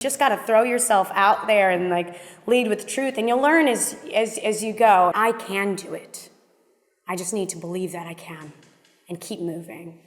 Just got to throw yourself out there and like lead with truth, and you'll learn as you go. I can do it. I just need to believe that I can and keep moving.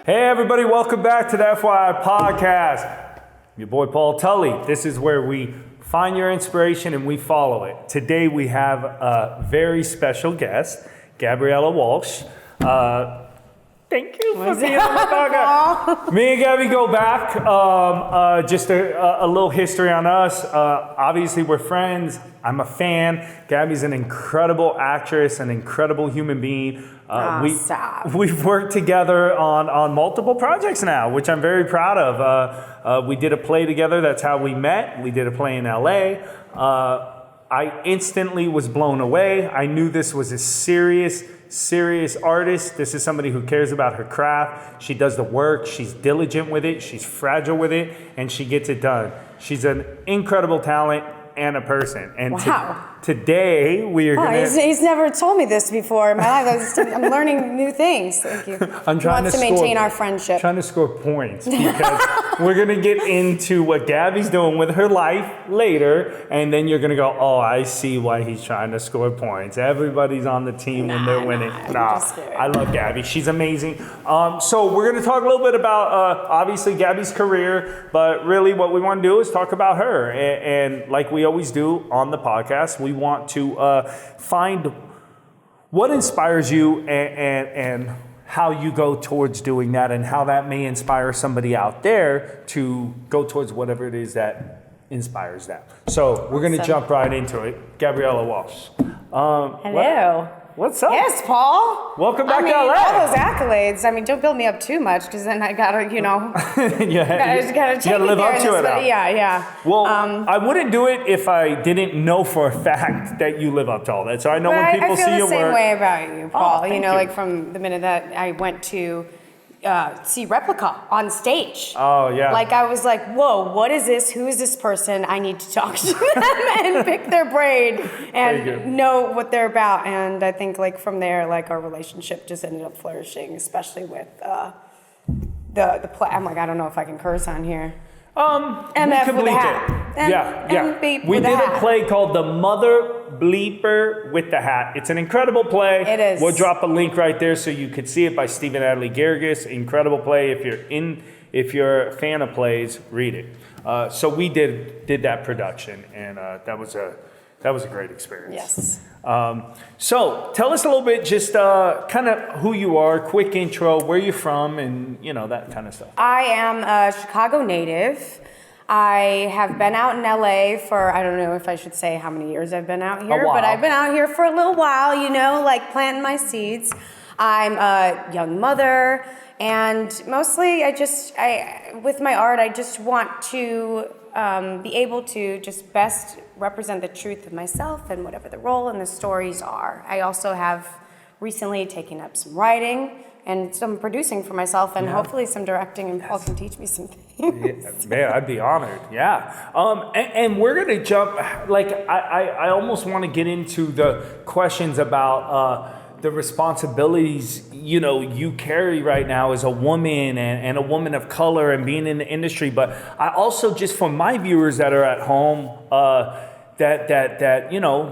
Hey everybody, welcome back to the FYI podcast. Your boy Paul Tully. This is where we find your inspiration and we follow it. Today we have a very special guest, Gabrielle Walsh. Thank you for being on the podcast. Me and Gabby go back. Just a little history on us. Obviously, we're friends. I'm a fan. Gabby's an incredible actress, an incredible human being. Stop. We've worked together on multiple projects now, which I'm very proud of. We did a play together. That's how we met. We did a play in LA. I instantly was blown away. I knew this was a serious artist. This is somebody who cares about her craft. She does the work. She's diligent with it. She's fragile with it, and she gets it done. She's an incredible talent and a person. And wow. Today we are going to... He's never told me this before in my life. I'm learning new things. Thank you. I'm trying to maintain our friendship. Trying to score points because we're going to get into what Gabby's doing with her life later, and then you're going to go, oh, I see why he's trying to score points. Everybody's on the team when they're winning. I love Gabby. She's amazing. So we're going to talk a little bit about, obviously, Gabby's career, but really what we want to do is talk about her. And like we always do on the podcast, we want to find what inspires you and how you go towards doing that, and how that may inspire somebody out there to go towards whatever it is that inspires them. So we're going to jump right into it. Gabriella Walsh. Hello. What's up? Yes, Paul. Welcome back to LA. All those accolades. Don't build me up too much, because then I gotta, you gotta live up to it now. Yeah. Well, I wouldn't do it if I didn't know for a fact that you live up to all that. So I know when people see your work. I feel the same way about you, Paul. Thank you. Like from the minute that I went to see Replica on stage. Oh, yeah. Like I was like, whoa, what is this? Who is this person? I need to talk to them and pick their brain and know what they're about. And I think like from there, like our relationship just ended up flourishing, especially with the play. I'm like, I don't know if I can curse on here. MF with the hat. We did a play called The Mother Bleeper with the Hat. It's an incredible play. It is. We'll drop a link right there so you could see it, by Stephen Adley Garrigus. Incredible play. If you're a fan of plays, read it. So we did that production, and that was a great experience. Yes. So tell us a little bit, just kind of who you are, quick intro, where you're from, and that kind of stuff. I am a Chicago native. I have been out in LA for, I don't know if I should say how many years I've been out here, but I've been out here for a little while, like planting my seeds. I'm a young mother, and mostly with my art, I just want to be able to just best represent the truth of myself and whatever the role and the stories are. I also have recently taken up some writing and some producing for myself, and hopefully some directing, and Paul can teach me some things. Yeah, man, I'd be honored. Yeah. And we're going to jump, I almost want to get into the questions about the responsibilities you carry right now as a woman and a woman of color and being in the industry. But I also, just for my viewers that are at home, that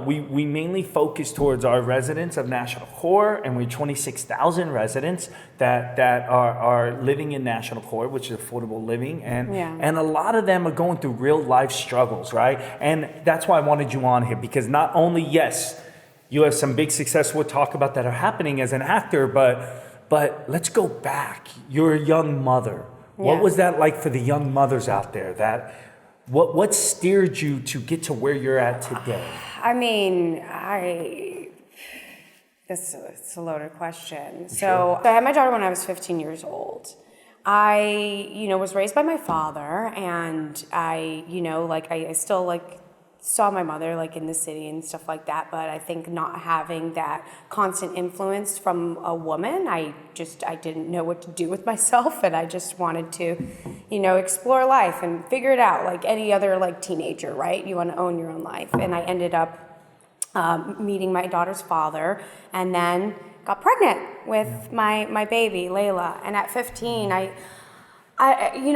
we mainly focus towards our residents of National Core, and we're 26,000 residents that are living in National Core, which is affordable living, and a lot of them are going through real life struggles, right? And that's why I wanted you on here, because not only, yes, you have some big success we'll talk about that are happening as an actor, but let's go back. You're a young mother. What was that like for the young mothers out there? What steered you to get to where you're at today? It's a loaded question. So I had my daughter when I was 15 years old. I, was raised by my father, and I still saw my mother in the city and stuff like that, but I think not having that constant influence from a woman, I didn't know what to do with myself, and I just wanted to, explore life and figure it out like any other teenager, right? You want to own your own life. And I ended up meeting my daughter's father, and then got pregnant with my baby, Layla. And at 15, I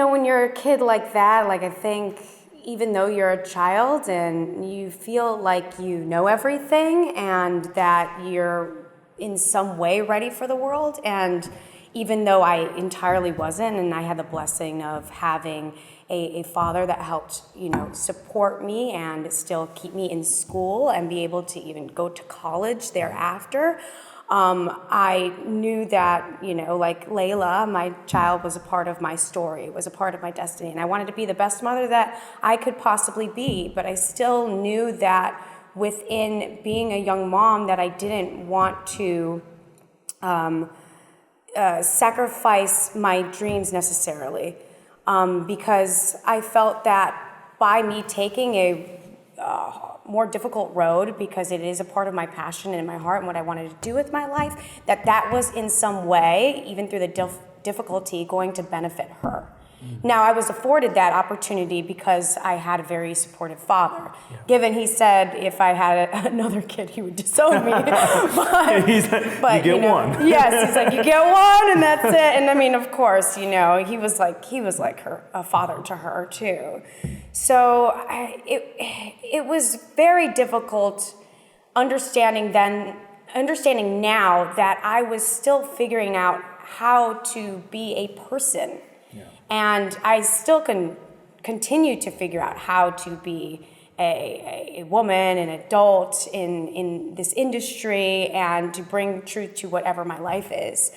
when you're a kid like that, like I think even though you're a child and you feel like you know everything and that you're in some way ready for the world, and even though I entirely wasn't, and I had the blessing of having a father that helped, support me and still keep me in school and be able to even go to college thereafter. I knew that, like Layla, my child, was a part of my story, was a part of my destiny. And I wanted to be the best mother that I could possibly be. But I still knew that within being a young mom that I didn't want to sacrifice my dreams necessarily. Because I felt that by me taking a more difficult road, because it is a part of my passion and my heart and what I wanted to do with my life, that was in some way, even through the difficulty, going to benefit her. Now, I was afforded that opportunity because I had a very supportive father. Yeah. Given he said if I had another kid, he would disown me. but you get one. Yes, he's like, you get one, and that's it. And I mean, of course, he was like a father to her too. So it was very difficult understanding now that I was still figuring out how to be a person. Yeah. And I still can continue to figure out how to be a woman, an adult in this industry, and to bring truth to whatever my life is.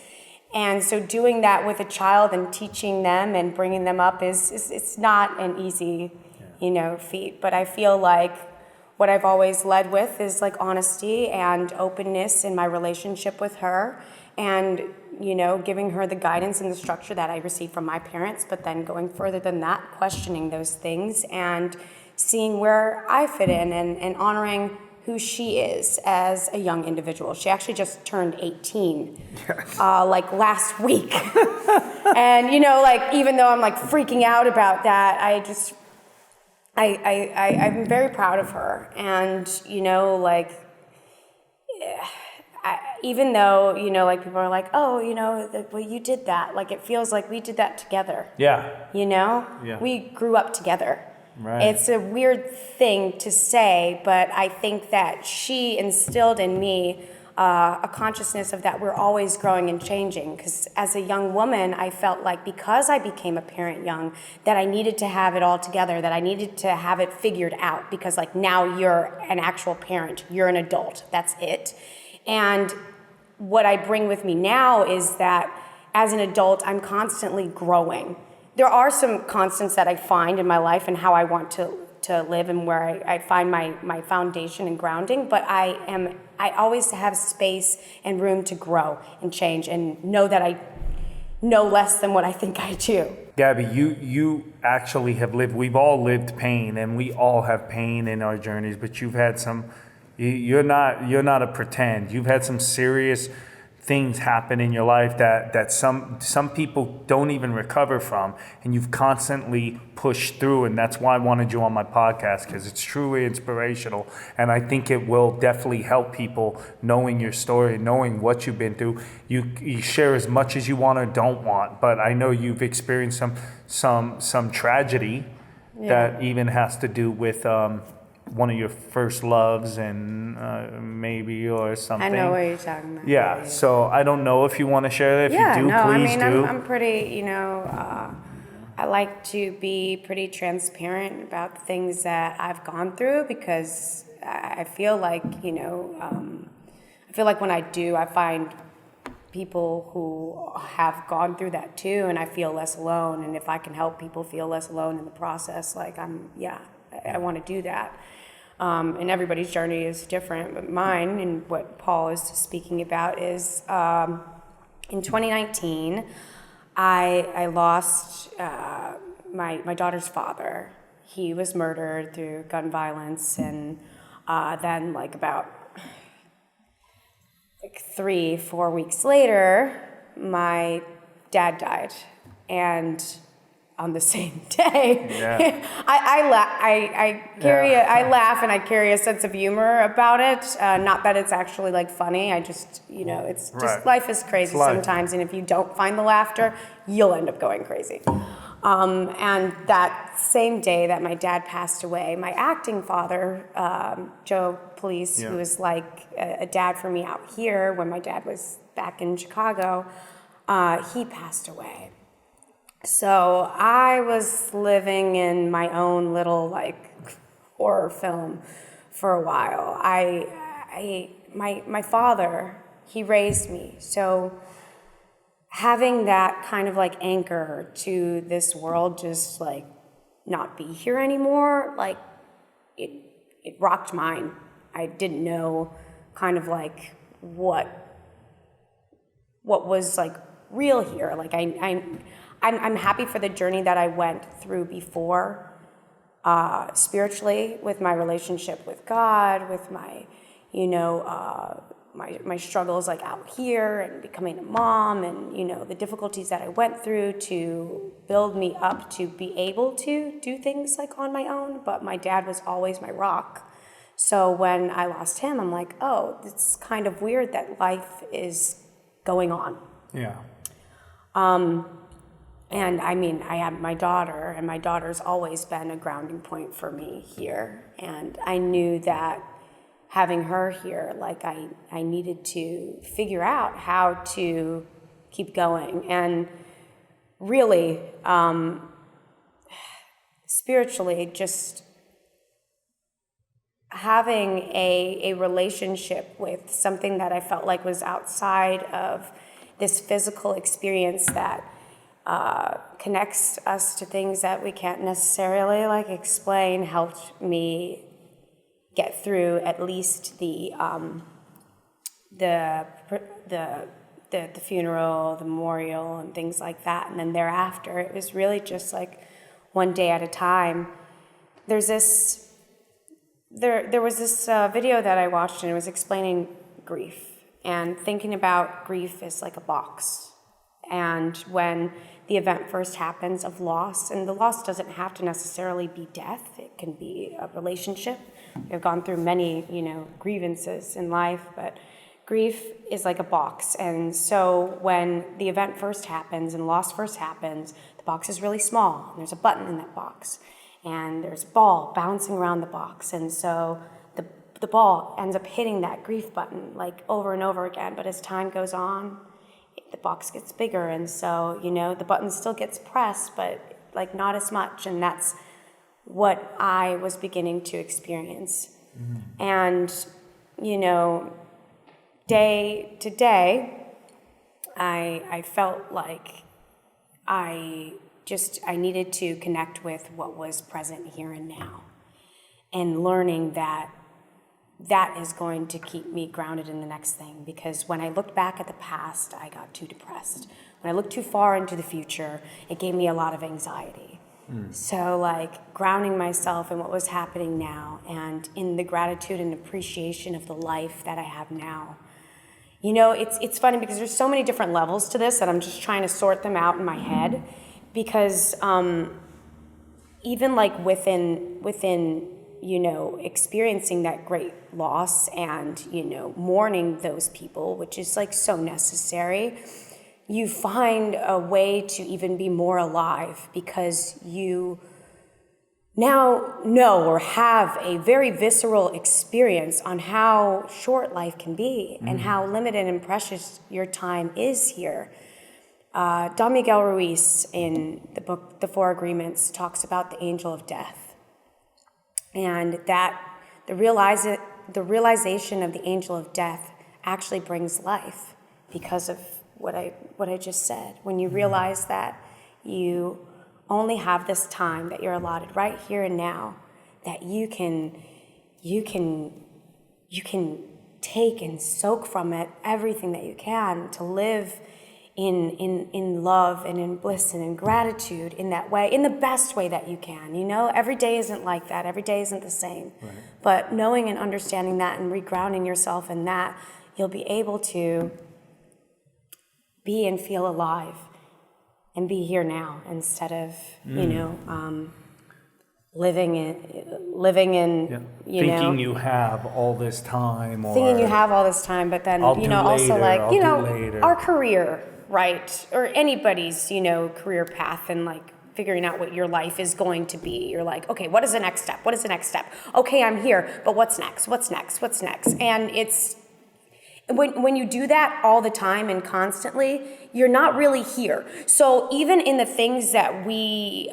And so doing that with a child and teaching them and bringing them up it's not an easy, feat. But I feel like what I've always led with is like honesty and openness in my relationship with her, and giving her the guidance and the structure that I received from my parents, but then going further than that, questioning those things and seeing where I fit in and honoring who she is as a young individual. She actually just turned 18, yes. Last week. And, even though I'm freaking out about that, I'm very proud of her. And, even though, people are like, oh, well, you did that. It feels like we did that together. Yeah. Yeah. We grew up together. Right. It's a weird thing to say, but I think that she instilled in me a consciousness of that we're always growing and changing. Because as a young woman, I felt like because I became a parent young, that I needed to have it all together, that I needed to have it figured out. Because now you're an actual parent, you're an adult, that's it. And what I bring with me now is that as an adult, I'm constantly growing. There are some constants that I find in my life and how I want to live and where I find my foundation and grounding, but I always have space and room to grow and change and know that I know less than what I think I do. Gabby, you actually have lived, we've all lived pain, and we all have pain in our journeys, but you've had some, you're not a pretend. You've had some serious things happen in your life that some people don't even recover from, and you've constantly pushed through, and that's why I wanted you on my podcast, because it's truly inspirational, and I think it will definitely help people knowing your story, knowing what you've been through. You share as much as you want or don't want, but I know you've experienced some tragedy that even has to do with one of your first loves and maybe or something. I know what you're talking about. Yeah, so I don't know if you want to share that. If you do, please do. I'm pretty, I like to be pretty transparent about the things that I've gone through, because I feel like, when I do, I find people who have gone through that too, and I feel less alone. And if I can help people feel less alone in the process, I want to do that. And everybody's journey is different, but mine, and what Paul is speaking about, is in 2019, I lost my daughter's father. He was murdered through gun violence, and then about 3-4 weeks later, my dad died. And on the same day. Yeah. I laugh and I carry a sense of humor about it. Not that it's actually like funny. I just, it's just life is crazy sometimes. And if you don't find the laughter, you'll end up going crazy. And that same day that my dad passed away, my acting father, Joe Police, who was like a dad for me out here when my dad was back in Chicago, he passed away. So I was living in my own little like horror film for a while. My father, he raised me. So having that kind of like anchor to this world just like not be here anymore, like it rocked mine. I didn't know kind of like what was like real here. Like I'm happy for the journey that I went through before, spiritually, with my relationship with God, with my, my struggles like out here and becoming a mom and, the difficulties that I went through to build me up to be able to do things like on my own. But my dad was always my rock. So when I lost him, I'm like, oh, it's kind of weird that life is going on. Yeah. And I mean, I have my daughter, and my daughter's always been a grounding point for me here. And I knew that having her here, like I needed to figure out how to keep going. And really, spiritually, just having a relationship with something that I felt like was outside of this physical experience that connects us to things that we can't necessarily like explain, helped me get through at least the funeral, the memorial, and things like that. And then thereafter, it was really just like one day at a time. There was this video that I watched, and it was explaining grief and thinking about grief as like a box. And when the event first happens of loss, and the loss doesn't have to necessarily be death, it can be a relationship. We've gone through many, grievances in life, but grief is like a box. And so when the event first happens and loss first happens, the box is really small, and there's a button in that box, and there's a ball bouncing around the box. And so the ball ends up hitting that grief button like over and over again. But as time goes on, the box gets bigger, and so the button still gets pressed, but like not as much. And that's what I was beginning to experience. And day to day, I felt like I needed to connect with what was present here and now, and learning that is going to keep me grounded in the next thing. Because when I looked back at the past, I got too depressed. When I looked too far into the future, it gave me a lot of anxiety. So like grounding myself in what was happening now, and in the gratitude and appreciation of the life that I have now. It's funny because there's so many different levels to this that I'm just trying to sort them out in my head. Because even like within experiencing that great loss and, mourning those people, which is like so necessary, you find a way to even be more alive, because you now know or have a very visceral experience on how short life can be and how limited and precious your time is here. Don Miguel Ruiz, in the book The Four Agreements, talks about the angel of death, and that the realization of the angel of death actually brings life because of what I just said. When you realize that you only have this time that you're allotted right here and now, that you can take and soak from it everything that you can to live in love and in bliss and in gratitude in that way, in the best way that you can. Every day isn't like that. Every day isn't the same. Right. But knowing and understanding that and regrounding yourself in that, you'll be able to be and feel alive. and be here now instead of, living in, thinking you have all this time, or thinking you have all this time, but then, also like, our career, right? Or anybody's, career path, and like figuring out what your life is going to be. You're like, okay, what is the next step? What is the next step? Okay, I'm here, but what's next? What's next? What's next? And it's, when you do that all the time and constantly, you're not really here. So even in the things that we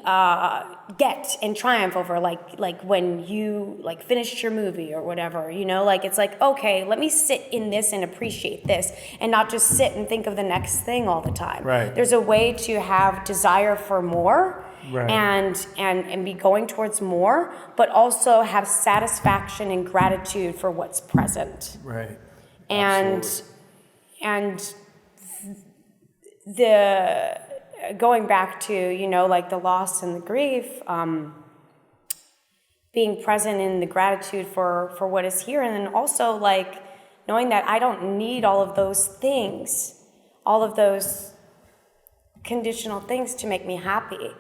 get and triumph over, like when you like finished your movie or whatever, it's like, okay, let me sit in this and appreciate this, and not just sit and think of the next thing all the time. Right. There's a way to have desire for more. Right. And be going towards more, but also have satisfaction and gratitude for what's present. Right. And the going back to, like the loss and the grief, being present in the gratitude for what is here, and then also like knowing that I don't need all of those things, all of those conditional things to make me happy,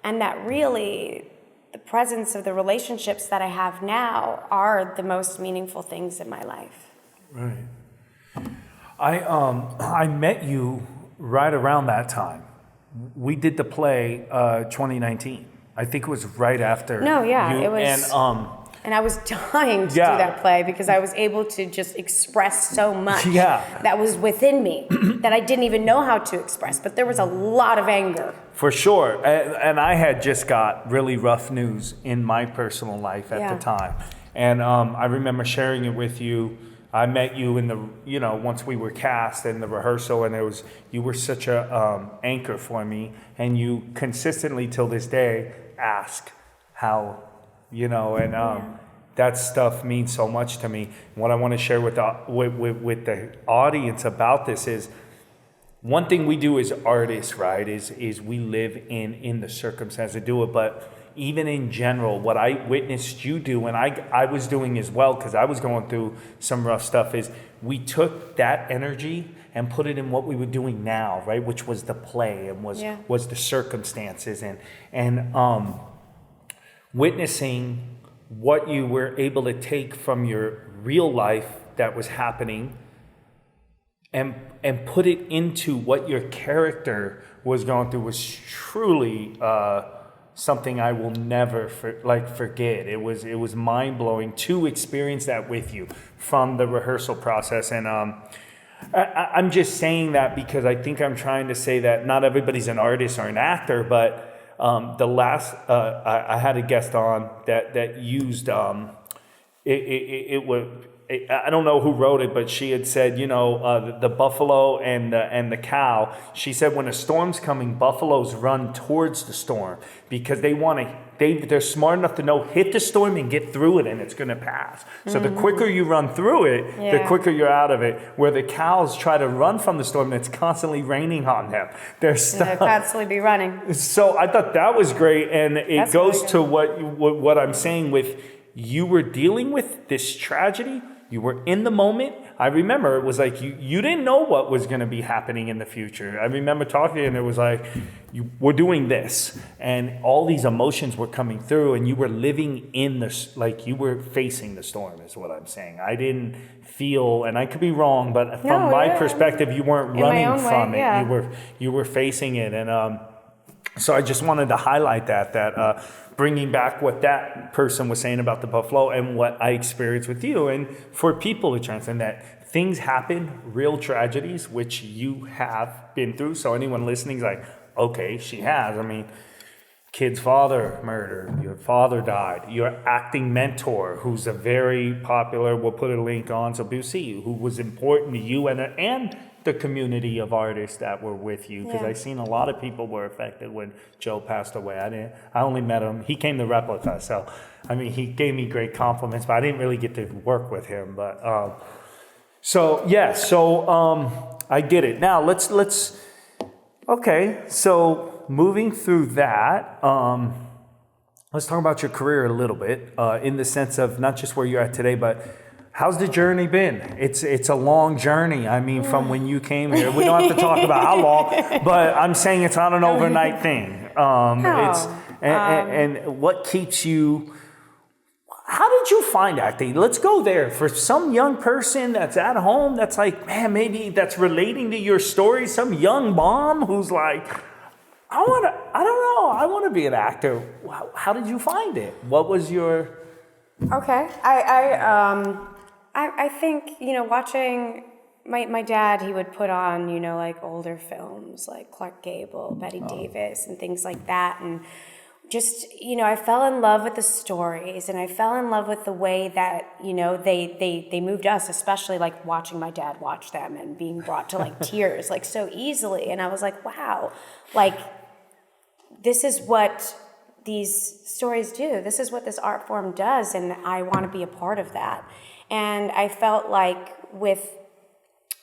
and that really the presence of the relationships that I have now are the most meaningful things in my life. Right. I met you right around that time. We did the play 2019. I think it was right after. No, yeah, you, it was. And I was dying to do that play because I was able to just express so much that was within me that I didn't even know how to express. But there was a lot of anger. For sure. And I had just got really rough news in my personal life at the time. And I remember sharing it with you. I met you in the, once we were cast in the rehearsal, and you were such a anchor for me, and you consistently till this day ask how, that stuff means so much to me. What I want to share with the audience about this is, one thing we do as artists, right, is we live in the circumstance to do it, but even in general, what I witnessed you do, and I was doing as well, because I was going through some rough stuff, is we took that energy and put it in what we were doing now, right? Which was the play and was the circumstances, and witnessing what you were able to take from your real life that was happening and put it into what your character was going through was truly something I will never forget. It was mind-blowing to experience that with you from the rehearsal process. And I'm just saying that because I think I'm trying to say that not everybody's an artist or an actor, but the last I had a guest on that used it was, I don't know who wrote it, but she had said, the buffalo and the cow. She said when a storm's coming, buffaloes run towards the storm because they're smart enough to know, hit the storm and get through it, and it's going to pass. So the quicker you run through it, the quicker you're out of it. Where the cows try to run from the storm, and it's constantly raining on them. They'll constantly be running. So I thought that was great, and it goes to what I'm saying with you were dealing with this tragedy. You were in the moment. I remember it was like you didn't know what was going to be happening in the future. I remember talking to you, and it was like, we're doing this, and all these emotions were coming through, and you were living in this, like you were facing the storm, is what I'm saying. I didn't feel, and I could be wrong, but from my perspective, you weren't running from it. You were facing it, and so I just wanted to highlight that. Bringing back what that person was saying about the buffalo and what I experienced with you, and for people to transcend that things happen, real tragedies, which you have been through. So anyone listening is like, okay, she has. I mean, kid's father murdered, your father died, your acting mentor, who's a very popular, we'll put a link on so people see you, who was important to you and the community of artists that were with you, because I've seen a lot of people were affected when Joe passed away. I only met him. He came to Replica, so I mean he gave me great compliments, but I didn't really get to work with him. But I get it. Now let's okay. So moving through that, let's talk about your career a little bit, in the sense of not just where you're at today, but How's the journey been? It's a long journey. I mean, from when you came here, we don't have to talk about how long, but I'm saying it's not an overnight thing. And what keeps you? How did you find acting? Let's go there. For some young person that's at home, that's like, man, maybe that's relating to your story. Some young mom who's like, I want to be an actor. How did you find it? What was your? Okay, I think, watching my dad, he would put on, like older films like Clark Gable, Betty Davis, and things like that, and just, I fell in love with the stories, and I fell in love with the way that, they moved us, especially like watching my dad watch them and being brought to like tears like so easily. And I was like, wow, like this is what these stories do. This is what this art form does, and I want to be a part of that. And I felt like with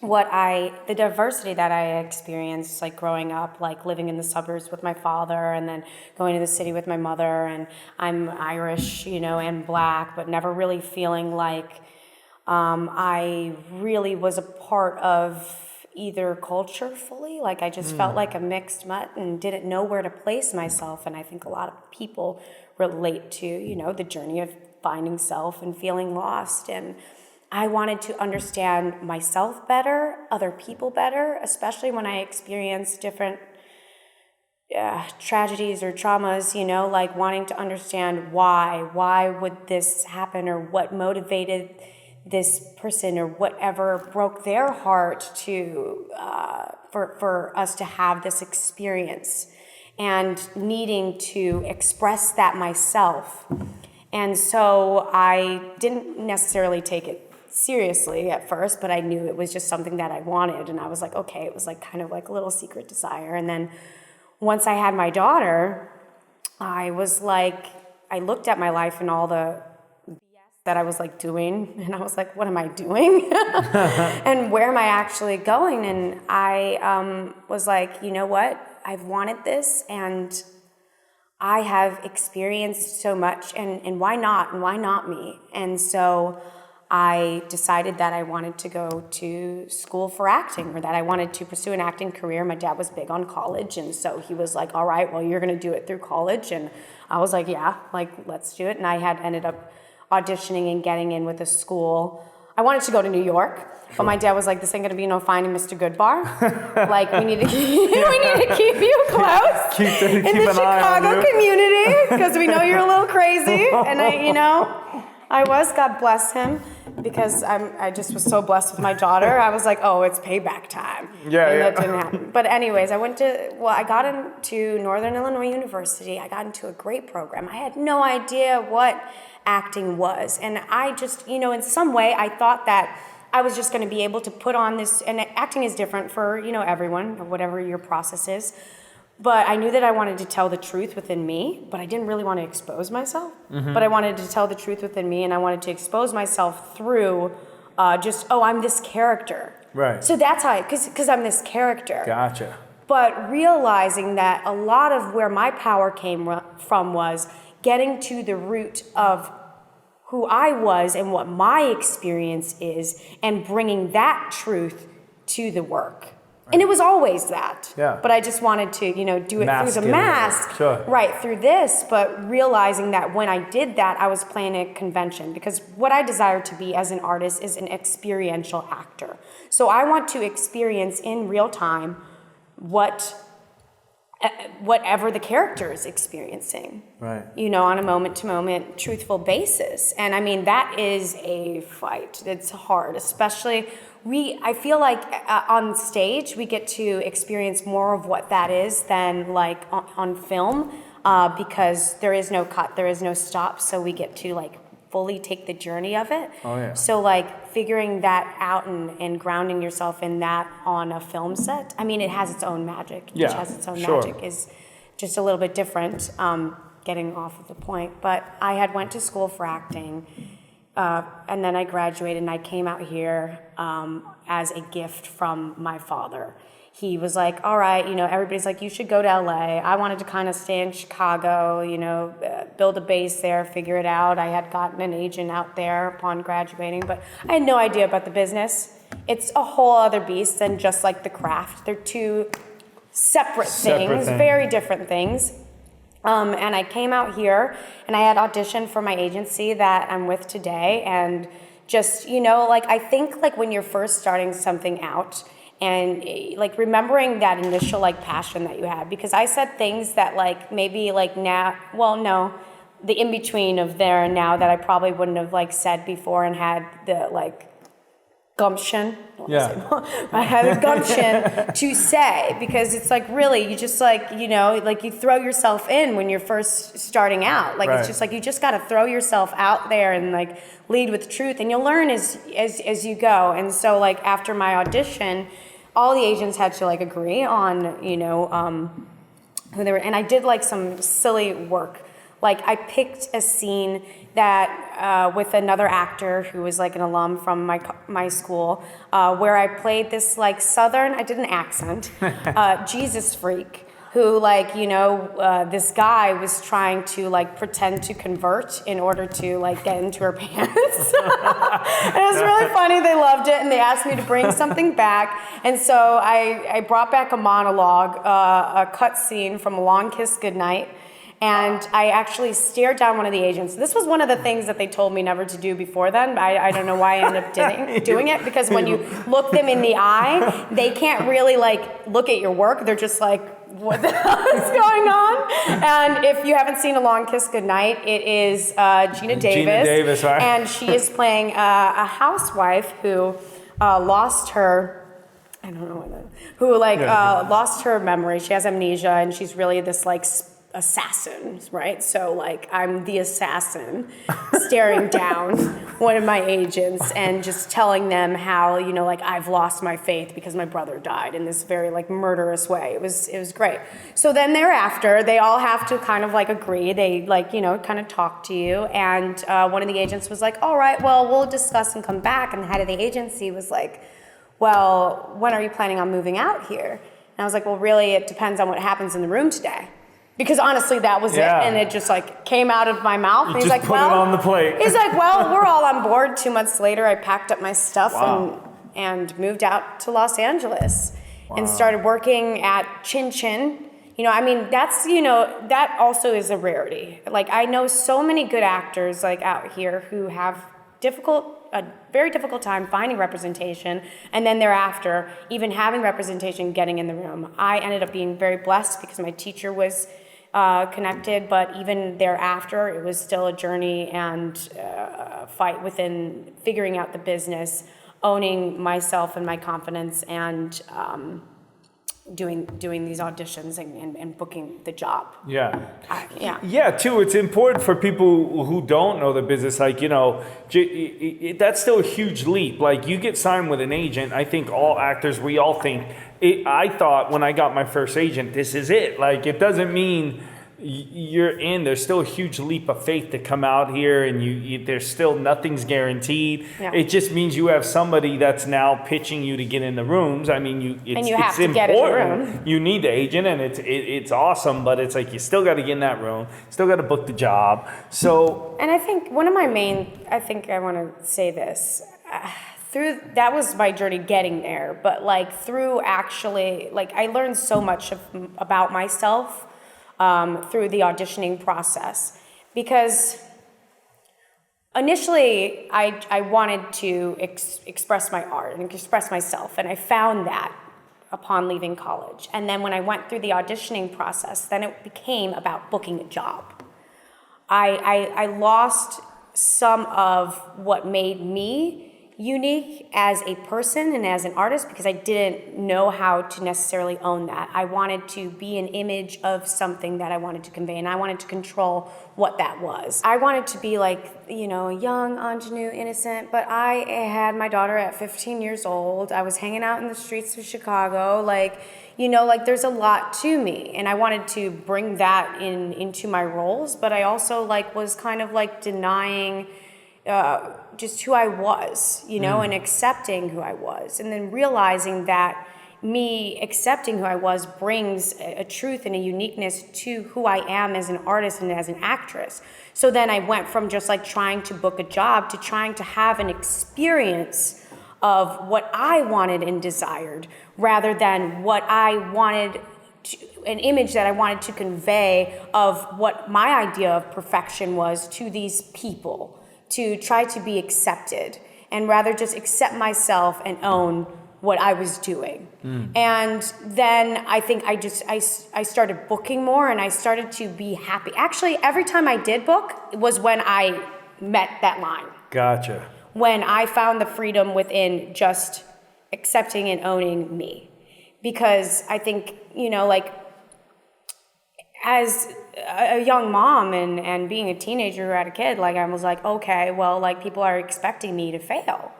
the diversity that I experienced, like growing up, like living in the suburbs with my father and then going to the city with my mother, and I'm Irish, and Black, but never really feeling like I really was a part of either culture fully. Like I just felt like a mixed mutt and didn't know where to place myself. And I think a lot of people relate to, the journey of finding self and feeling lost. And I wanted to understand myself better, other people better, especially when I experienced different tragedies or traumas, like wanting to understand why would this happen, or what motivated this person, or whatever broke their heart to for us to have this experience, and needing to express that myself. And so I didn't necessarily take it seriously at first, but I knew it was just something that I wanted, and I was like, okay, it was like kind of like a little secret desire. And then once I had my daughter, I was like, I looked at my life and all the BS that I was like doing, and I was like, what am I doing? And where am I actually going? And I was like, you know what? I've wanted this, and I have experienced so much, and why not? And why not me? And so I decided that I wanted to go to school for acting, or that I wanted to pursue an acting career. My dad was big on college, and so he was like, all right, well, you're going to do it through college. And I was like, yeah, like, let's do it. And I had ended up auditioning and getting in with a school. I wanted to go to New York, but my dad was like, this ain't going to be no Finding Mr. Goodbar. Like, we need to keep you close in the Chicago community, because we know you're a little crazy. And I was, God bless him, because I just was so blessed with my daughter. I was like, oh, it's payback time. That didn't happen. But anyways, I got into Northern Illinois University. I got into a great program. I had no idea what acting was. And I just, in some way, I thought that I was just going to be able to put on this, and acting is different for, everyone, or whatever your process is. But I knew that I wanted to tell the truth within me, but I didn't really want to expose myself. Mm-hmm. But I wanted to tell the truth within me, and I wanted to expose myself through I'm this character. Right. So that's how, because I'm this character. Gotcha. But realizing that a lot of where my power came from was getting to the root of who I was and what my experience is, and bringing that truth to the work. And it was always that. Yeah. But I just wanted to, do it through the mask. Sure. Right, through this, but realizing that when I did that, I was playing a convention, because what I desire to be as an artist is an experiential actor. So I want to experience in real time whatever the character is experiencing. Right. On a moment-to-moment, truthful basis. And I mean, that is a fight. It's hard, especially I feel like on stage we get to experience more of what that is than like on film, because there is no cut, there is no stop, so we get to like fully take the journey of it. Oh yeah. So like figuring that out and grounding yourself in that on a film set, I mean, it has its own magic. Yeah, Each has its own magic, is just a little bit different, getting off of the point. But I had went to school for acting, and then I graduated, and I came out here as a gift from my father. he was like, all right, everybody's like, you should go to LA. I wanted to kind of stay in Chicago, build a base there, figure it out. I had gotten an agent out there upon graduating, but I had no idea about the business. It's a whole other beast than just like the craft. They're two separate things, very different things. And I came out here and I had auditioned for my agency that I'm with today. And just, I think like when you're first starting something out, and like remembering that initial like passion that you had, because I said things that like maybe like now, the in between of there and now that I probably wouldn't have like said before and had the like gumption. I had the gumption to say, because it's like really you just like like you throw yourself in when you're first starting out. Like It's just like you just got to throw yourself out there and like lead with truth, and you'll learn as you go. And so like after my audition, all the agents had to like agree on who they were, and I did like some silly work. Like I picked a scene that with another actor who was like an alum from my school, where I played this like Southern, I did an accent, Jesus freak, who like, this guy was trying to like pretend to convert in order to like get into her pants. It was really funny. They loved it, and they asked me to bring something back. And so I brought back a monologue, a cut scene from A Long Kiss Goodnight. And I actually stared down one of the agents. This was one of the things that they told me never to do before then. I don't know why I ended up doing it, because when you look them in the eye, they can't really like look at your work. They're just like, what the hell is going on? And if you haven't seen A Long Kiss Goodnight, it is Gina Davis, right? And she is playing a housewife who lost her, I don't know, lost her memory. She has amnesia, and she's really this like assassin, right? So like I'm the assassin staring down one of my agents and just telling them how, like I've lost my faith because my brother died in this very like murderous way. It was great. So then thereafter, they all have to kind of like agree. They like, kind of talk to you. And one of the agents was like, all right, well, we'll discuss and come back. And the head of the agency was like, well, when are you planning on moving out here? And I was like, well, really, it depends on what happens in the room today. Because honestly, that was it, and it just like came out of my mouth. And he's like, put it on the plate. He's like, well, we're all on board. 2 months later, I packed up my stuff and moved out to Los Angeles and started working at Chin Chin. That's, that also is a rarity. Like I know so many good actors like out here who have a very difficult time finding representation, and then thereafter, even having representation, getting in the room. I ended up being very blessed because my teacher was connected, but even thereafter, it was still a journey and a fight within figuring out the business, owning myself and my confidence, and doing these auditions and booking the job. Yeah, too, it's important for people who don't know the business, like, that's still a huge leap. Like, you get signed with an agent, I think all actors, we all think, I thought when I got my first agent, this is it. Like, it doesn't mean you're in. There's still a huge leap of faith to come out here, and you there's still nothing's guaranteed. Yeah. It just means you have somebody that's now pitching you to get in the rooms. I mean, it's important. Get in the room. You need the agent, and it's awesome, but it's like you still got to get in that room. Still got to book the job. So, and I think one of my I think I want to say this. That was my journey getting there, but like through actually, like I learned so much about myself through the auditioning process, because initially I wanted to express my art and express myself, and I found that upon leaving college. And then when I went through the auditioning process, then it became about booking a job. I lost some of what made me unique as a person and as an artist, because I didn't know how to necessarily own that. I wanted to be an image of something that I wanted to convey, and I wanted to control what that was. I wanted to be like, young, ingenue, innocent, but I had my daughter at 15 years old. I was hanging out in the streets of Chicago, there's a lot to me, and I wanted to bring that into my roles, but I also was kind of denying just who I was, and accepting who I was, and then realizing that me accepting who I was brings a truth and a uniqueness to who I am as an artist and as an actress. So then I went from just like trying to book a job to trying to have an experience of what I wanted and desired, rather than what I wanted, an image that I wanted to convey of what my idea of perfection was to these people, to try to be accepted, and rather just accept myself and own what I was doing. And then I think I started booking more, and I started to be happy. Actually, every time I did book was when I met that line. Gotcha. When I found the freedom within just accepting and owning me. Because I think, like, as a young mom and being a teenager or a kid, like, I was like, okay, well, like, people are expecting me to fail.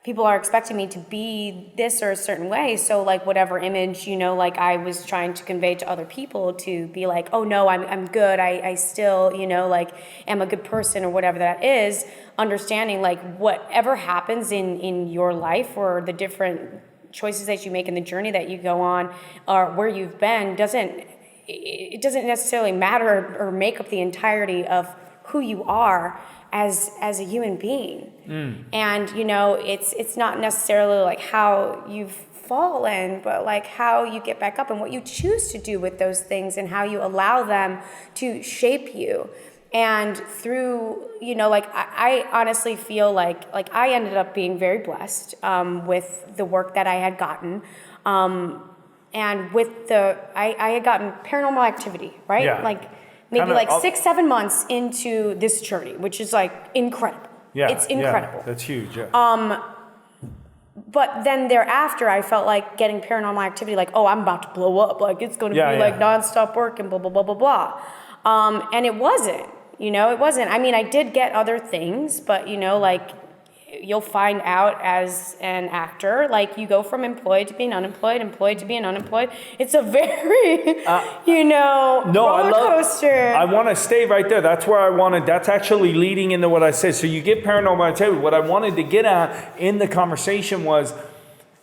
People are expecting me to be this or a certain way. So, like, whatever image, like, I was trying to convey to other people, to be like, oh no, I'm good. I still, like, am a good person, or whatever that is. Understanding, like, whatever happens in your life, or the different choices that you make in the journey that you go on, or where you've been, doesn't necessarily matter or make up the entirety of who you are as a human being. And it's not necessarily like how you've fallen, but like how you get back up and what you choose to do with those things, and how you allow them to shape you. And through, like, I honestly feel like I ended up being very blessed with the work that I had gotten. And with I had gotten Paranormal Activity, right? Yeah. Like, maybe like 6-7 months into this journey, which is like incredible. Yeah, it's incredible. Yeah, that's huge. Yeah. But then thereafter, I felt like getting Paranormal Activity, like, oh, I'm about to blow up. Like, it's going to be like nonstop work and blah, blah, blah, blah, blah. And it wasn't, it wasn't. I mean, I did get other things, but, like, you'll find out as an actor, like, you go from employed to being unemployed, employed to being unemployed. It's a very, roller coaster. I want to stay right there. That's where I wanted, that's actually leading into what I said. So you get Paranormal Activity. What I wanted to get at in the conversation was,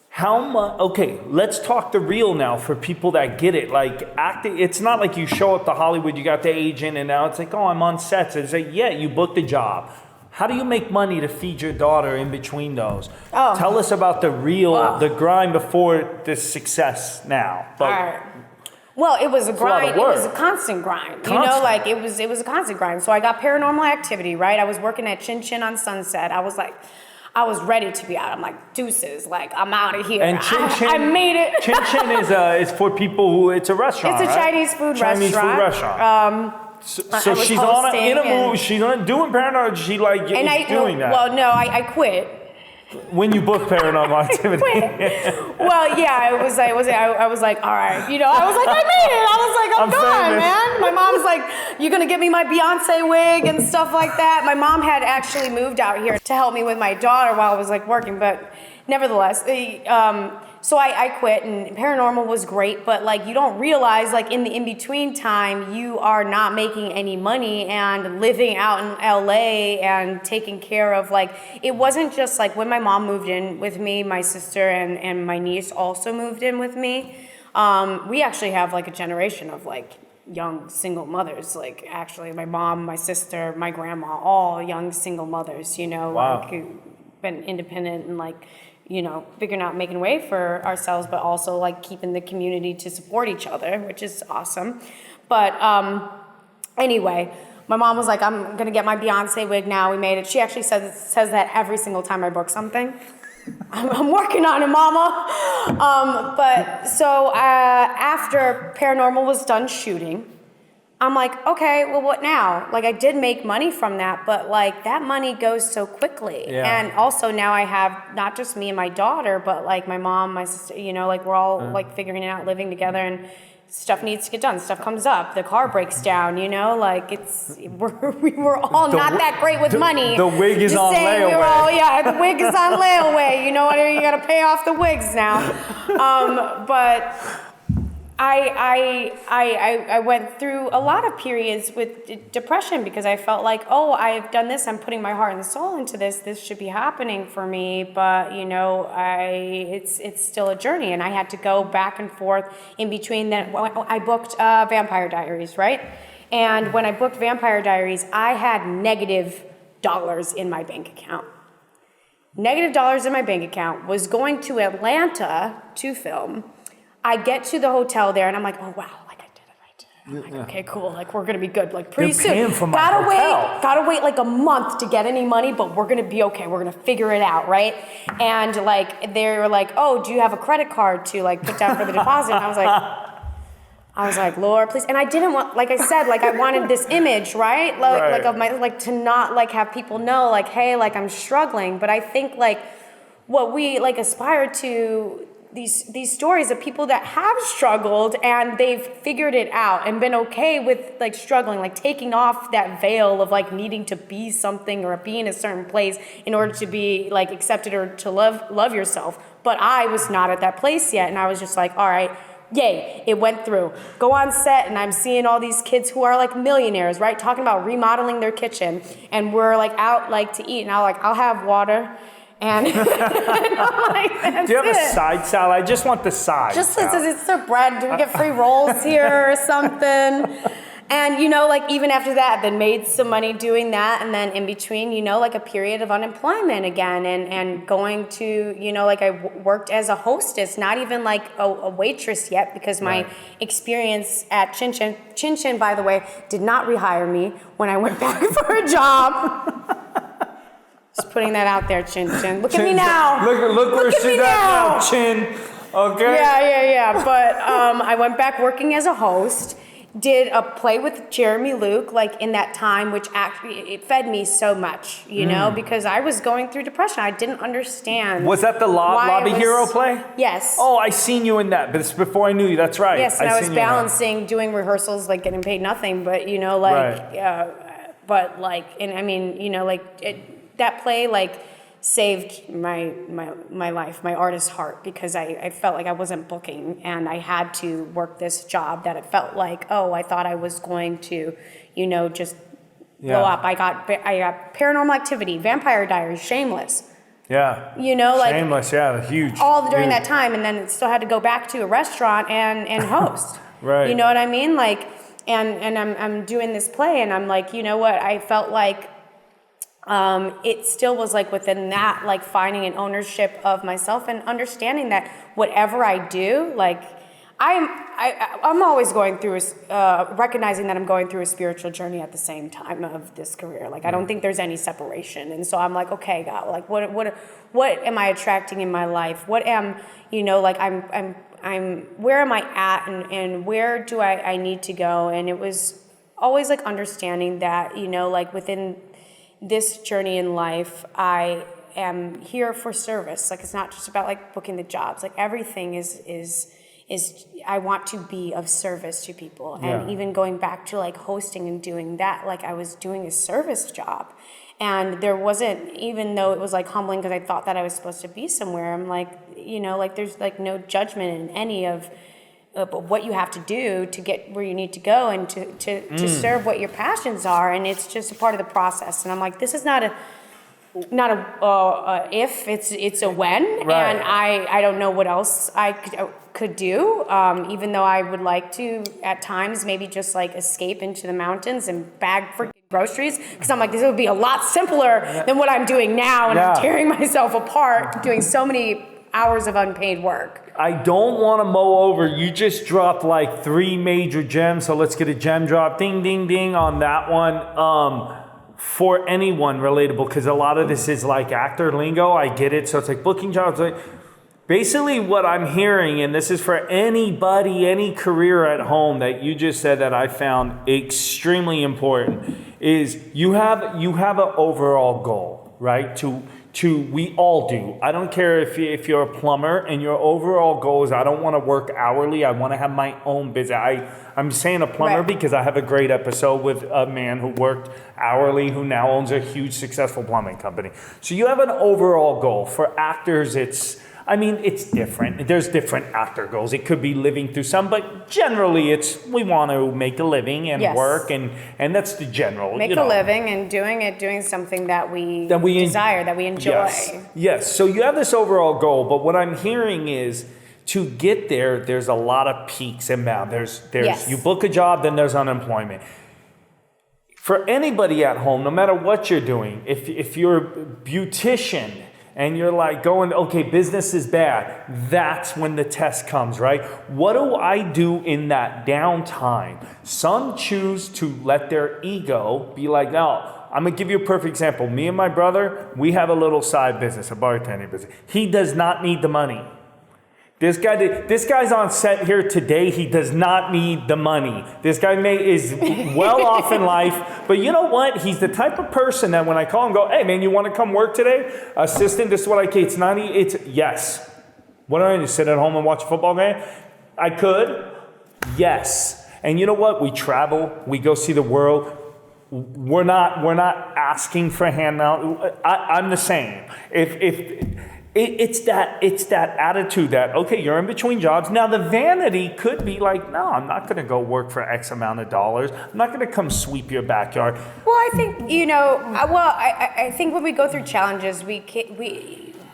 how much, okay, let's talk the real now for people that get it. Like, acting, it's not like you show up to Hollywood, you got the agent, and now it's like, oh, I'm on sets. It's like, yeah, you booked a job. How do you make money to feed your daughter in between those? Oh. Tell us about the real, the grind before the success now. But, all right. Well, it was a grind. It was a constant grind. Constant. Like, it was a constant grind. So I got Paranormal Activity, right? I was working at Chin Chin on Sunset. I was like, I was ready to be out. I'm like, deuces, like, I'm out of here. And Chin Chin, I made it. Chin Chin is for people who, it's a restaurant, It's a right? Chinese food restaurant. So she's on in a movie. She's on doing Paranormal. She like doing that. Well, no, I quit. When you book Paranormal Activity. Well, yeah, I was like, all right, I was like, I made it. I was like, I'm done, famous. Man. My mom's like, you're gonna get me my Beyonce wig and stuff like that. My mom had actually moved out here to help me with my daughter while I was like working, but nevertheless, so I quit, and Paranormal was great, but like, you don't realize, like, in the in-between time, you are not making any money and living out in LA and taking care of, like, it wasn't just like when my mom moved in with me, my sister and my niece also moved in with me. We actually have like a generation of like young single mothers, like actually my mom, my sister, my grandma, all young single mothers, wow. like, who've been independent and like, figuring out making a way for ourselves, but also like keeping the community to support each other, which is awesome. But anyway, my mom was like, I'm gonna get my Beyonce wig now. We made it. She actually says that every single time I book something. I'm working on it, mama. But so after Paranormal was done shooting, I'm like, okay, well, what now? Like, I did make money from that, but like that money goes so quickly. Yeah. And also now I have not just me and my daughter, but like my mom, my sister, like we're all like figuring it out, living together, and stuff needs to get done. Stuff comes up. The car breaks down, like we were all not that great with money. The wig is on layaway. The wig is on layaway. You got to pay off the wigs now. But I went through a lot of periods with depression because I felt like, oh, I've done this. I'm putting my heart and soul into this. This should be happening for me. But, it's still a journey. And I had to go back and forth in between that. I booked Vampire Diaries, right? And when I booked Vampire Diaries, I had negative dollars in my bank account. Negative dollars in my bank account, was going to Atlanta to film. I get to the hotel there and I'm like, oh wow, like I did it. I'm like, okay, cool. Like we're gonna be good. Like pretty soon. Paying for my hotel. Gotta wait like a month to get any money, but we're gonna be okay. We're gonna figure it out, right? And like they were like, oh, do you have a credit card to like put down for the deposit? And I was like, Lord, please. And I didn't want, like I said, like I wanted this image, right? Like of my, like to not like have people know like, hey, like I'm struggling. But I think like what we like aspire to, these stories of people that have struggled and they've figured it out and been okay with like struggling, like taking off that veil of like needing to be something or be in a certain place in order to be like accepted or to love yourself. But I was not at that place yet. And I was just like, all right, yay, it went through. Go on set and I'm seeing all these kids who are like millionaires, right? Talking about remodeling their kitchen. And we're like out like to eat and I'll have water. And I'm like, do you have a side salad? I just want the side. Just it's the bread. Do we get free rolls here or something? And like even after that, then made some money doing that, and then in between, like a period of unemployment again, and going to, like I worked as a hostess, not even like a waitress yet, because my experience at Chin Chin, by the way, did not rehire me when I went back for a job. Just putting that out there, Chin Chin. Look at me now. Look where she's at now, Chin. Okay. Yeah. But I went back working as a host. Did a play with Jeremy Luke, like in that time, which actually it fed me so much, because I was going through depression. I didn't understand. Was that the Lobby Hero play? Yes. Oh, I seen you in that, but it's before I knew you. That's right. Yes, and I was balancing doing rehearsals, like getting paid nothing, but that play like saved my life, my artist's heart, because I felt like I wasn't booking and I had to work this job that it felt like, oh, I thought I was going to, just blow up. I got Paranormal Activity, Vampire Diaries, Shameless. Yeah. Shameless, huge. All during that time, and then it still had to go back to a restaurant and host. Right. You know what I mean? Like, and I'm doing this play, and I'm like, you know what? I felt like it still was like within that, like finding an ownership of myself and understanding that whatever I do, like I'm always going through, recognizing that I'm going through a spiritual journey at the same time of this career. Like I don't think there's any separation, and so I'm like, okay, God, like what am I attracting in my life? What am I'm where am I at, and where do I need to go? And it was always like understanding that like within this journey in life, I am here for service. Like it's not just about like booking the jobs. Like everything is I want to be of service to people. And even going back to like hosting and doing that, like I was doing a service job. And there wasn't, even though it was like humbling because I thought that I was supposed to be somewhere, I'm like, like there's like no judgment in any of what you have to do to get where you need to go and to serve what your passions are, and it's just a part of the process. And I'm like, this is not a if, it's a when, right. And I don't know what else I could do, even though I would like to at times maybe just like escape into the mountains and bag for groceries, because I'm like, this would be a lot simpler than what I'm doing now, and I'm tearing myself apart doing so many hours of unpaid work. I don't want to mow over. You just dropped like 3 major gems, so let's get a gem drop. Ding, ding, ding on that one. For anyone relatable, because a lot of this is like actor lingo. I get it. So it's like booking jobs. Like basically what I'm hearing, and this is for anybody, any career at home that you just said that I found extremely important, is you have an overall goal, right? We all do. I don't care if you're a plumber and your overall goal is I don't want to work hourly. I want to have my own business. I'm saying a plumber because I have a great episode with a man who worked hourly who now owns a huge successful plumbing company. So you have an overall goal. For actors, it's I mean, it's different. There's different actor goals. It could be living through some, but generally we want to make a living and work, and that's the general. Make a living and doing something that we desire, that we enjoy. Yes. So you have this overall goal, but what I'm hearing is to get there, there's a lot of peaks and valleys. There's you book a job, then there's unemployment. For anybody at home, no matter what you're doing, if you're a beautician and you're like going, okay, business is bad, that's when the test comes, right? What do I do in that downtime? Some choose to let their ego be like, no, I'm going to give you a perfect example. Me and my brother, we have a little side business, a bartending business. He does not need the money. This guy's on set here today. He does not need the money. This guy is well off in life. But you know what? He's the type of person that when I call him, go, hey, man, you want to come work today? Assistant, this is what I can. It's yes. What do I do? Sit at home and watch a football game? I could. Yes. And you know what? We travel. We go see the world. We're not asking for a handout. I'm the same. It's that attitude that, okay, you're in between jobs. Now, the vanity could be like, no, I'm not going to go work for X amount of dollars. I'm not going to come sweep your backyard. Well, I think, I think when we go through challenges, we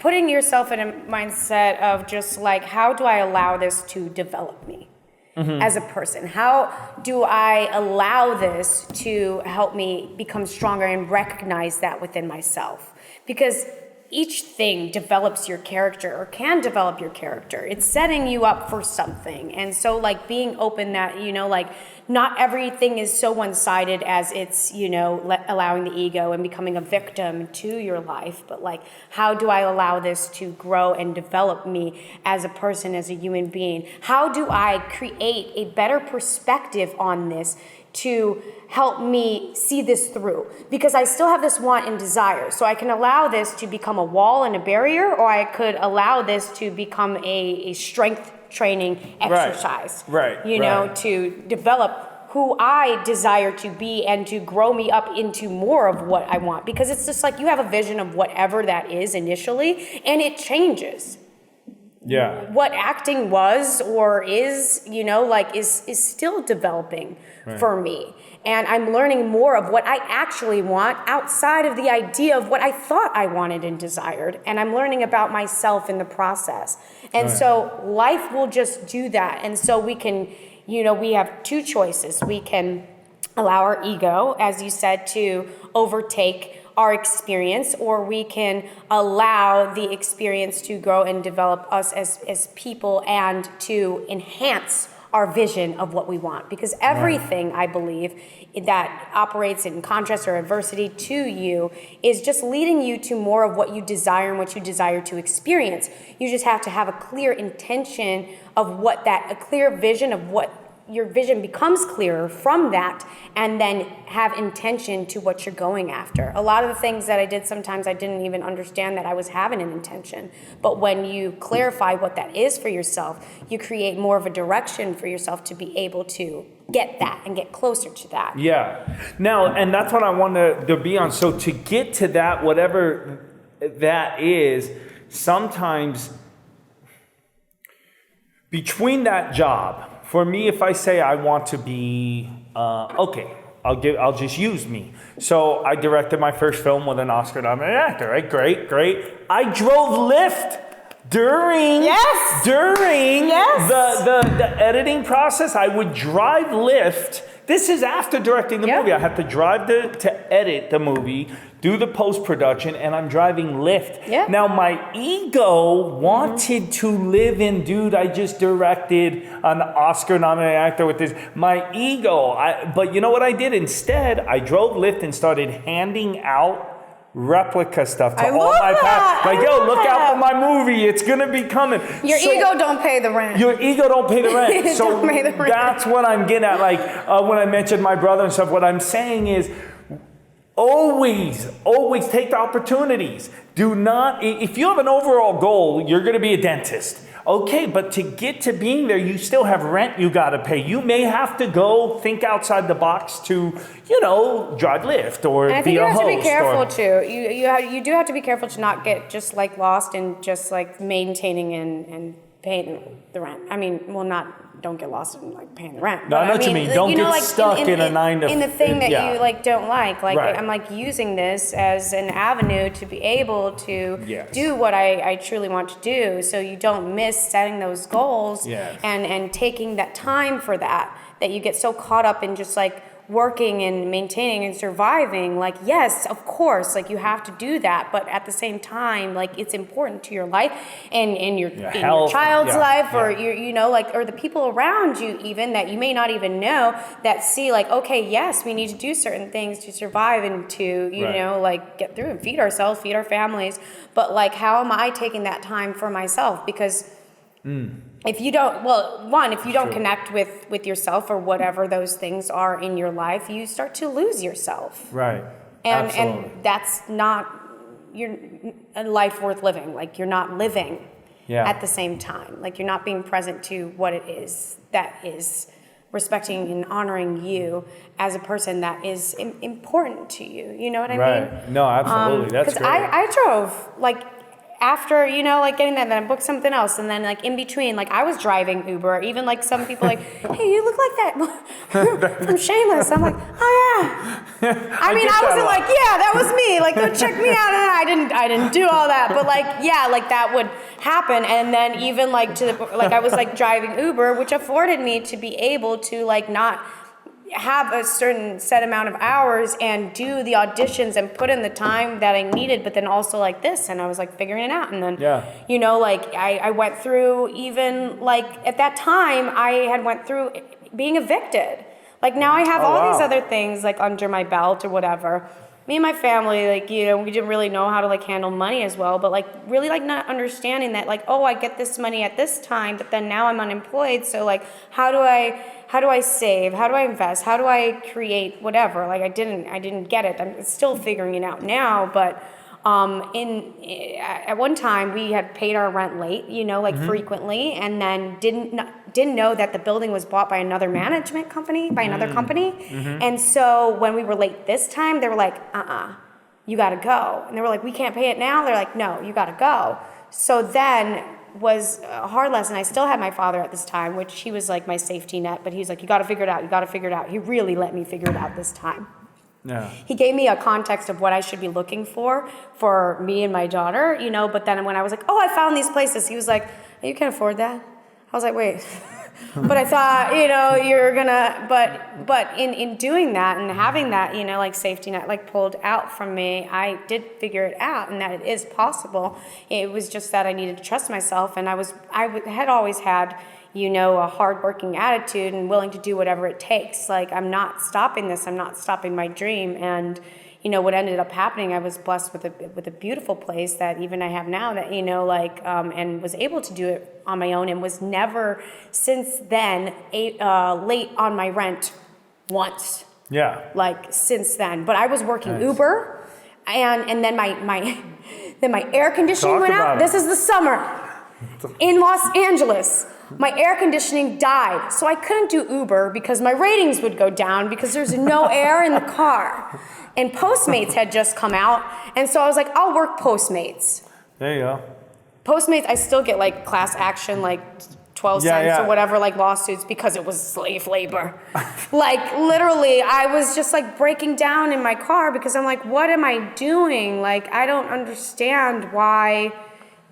putting yourself in a mindset of just like, how do I allow this to develop me as a person? How do I allow this to help me become stronger and recognize that within myself? Because each thing develops your character or can develop your character. It's setting you up for something. And so like being open that, like not everything is so one-sided as it's, allowing the ego and becoming a victim to your life. But like, how do I allow this to grow and develop me as a person, as a human being? How do I create a better perspective on this to help me see this through? Because I still have this want and desire. So I can allow this to become a wall and a barrier, or I could allow this to become a strength training exercise. To develop who I desire to be and to grow me up into more of what I want. Because it's just like you have a vision of whatever that is initially, and it changes. Yeah. What acting was or is, is still developing for me. And I'm learning more of what I actually want outside of the idea of what I thought I wanted and desired. And I'm learning about myself in the process. And so life will just do that. And so we can, we have two choices. We can allow our ego, as you said, to overtake our experience, or we can allow the experience to grow and develop us as people and to enhance our vision of what we want. Because everything, I believe, that operates in contrast or adversity to you is just leading you to more of what you desire and what you desire to experience. You just have to have a clear intention of a clear vision of what your vision becomes clearer from that, and then have intention to what you're going after. A lot of the things that I did, sometimes I didn't even understand that I was having an intention. But when you clarify what that is for yourself, you create more of a direction for yourself to be able to get that and get closer to that. Yeah. Now, and that's what I want to be on. So to get to that, whatever that is, sometimes between that job, for me, if I say I want to be, I'll just use me. So I directed my first film with an Oscar-nominated actor, right? Great. I drove Lyft during the editing process. I would drive Lyft. This is after directing the movie. I had to drive to edit the movie, do the post-production, and I'm driving Lyft. Yeah. Now, my ego wanted to live in, dude, I just directed an Oscar-nominated actor with this. My ego, but you know what I did? Instead, I drove Lyft and started handing out Replica stuff to all my past. Like, look out for my movie. It's going to be coming. Your ego don't pay the rent. Your ego don't pay the rent. So pay the rent. That's what I'm getting at. Like, when I mentioned my brother and stuff, what I'm saying is, always take the opportunities. Do not, if you have an overall goal, you're going to be a dentist. Okay, but to get to being there, you still have rent you got to pay. You may have to go think outside the box to, drive Lyft or and I think be you a have host. to be careful too. You do have to be careful to not get just like lost in just like maintaining and paying the rent. I mean, don't get lost in like paying the rent. No, I know what you mean. Don't get like stuck in a 9 to 5. in the thing that you like don't like. Like Right. I'm like using this as an avenue to be able to Yes. do what I truly want to do. So you don't miss setting those goals Yes. and taking that time for that you get so caught up in just like working and maintaining and surviving. Like, yes, of course, like you have to do that, but at the same time, like it's important to your life and in your child's life or or the people around you even that you may not even know that see like, okay, yes, we need to do certain things to survive and to, like get through and feed ourselves, feed our families. But like, how am I taking that time for myself? Because if you don't, if you don't connect with yourself or whatever those things are in your life, you start to lose yourself. Right. And that's not a life worth living. Like you're not living at the same time. Like you're not being present to what it is that is respecting and honoring you as a person that is important to you. You know what I mean? Right. No, absolutely. That's great. Because I drove like after, like getting that, then I booked something else. And then like in between, like I was driving Uber, even like some people like, hey, you look like that from Shameless. I'm like, oh yeah. I mean, I wasn't like, yeah, that was me. Like, go check me out. And I didn't do all that. But like, yeah, like that would happen. And then even like I was like driving Uber, which afforded me to be able to like not have a certain set amount of hours and do the auditions and put in the time that I needed, but then also like this, and I was like figuring it out. And then, like I went through even like at that time I had went through being evicted. Like now I have these other things like under my belt or whatever. Me and my family, like, we didn't really know how to like handle money as well, but like really like not understanding that like, I get this money at this time, but then now I'm unemployed. So like, how do I save? How do I invest? How do I create whatever? Like I didn't get it. I'm still figuring it out now, but at one time we had paid our rent late, frequently, and then didn't know that the building was bought by another management company, by another company. And so when we were late this time, they were like, you gotta go. And they were like, we can't pay it now. They're like, no, you gotta go. So then was a hard lesson. I still had my father at this time, which he was like my safety net, but he's like, you gotta figure it out. You gotta figure it out. He really let me figure it out this time. Yeah. He gave me a context of what I should be looking for me and my daughter, but then when I was like, I found these places, he was like, you can't afford that. I was like, wait, but I thought, you're gonna, but in doing that and having that, like safety net, like pulled out from me, I did figure it out and that it is possible. It was just that I needed to trust myself. And I had always had, a hardworking attitude and willing to do whatever it takes. Like, I'm not stopping this. I'm not stopping my dream. And, what ended up happening, I was blessed with a beautiful place that even I have now that, and was able to do it on my own and was never since then late on my rent once. Yeah. Like, since then. But I was working Uber and then my air conditioning went out. This is the summer in Los Angeles. My air conditioning died, so I couldn't do Uber because my ratings would go down because there's no air in the car. And Postmates had just come out, and so I was like, I'll work Postmates. There you go. Postmates, I still get like class action, like 12 cents or whatever, like lawsuits because it was slave labor. Like literally, I was just like breaking down in my car because I'm like, what am I doing? Like, I don't understand why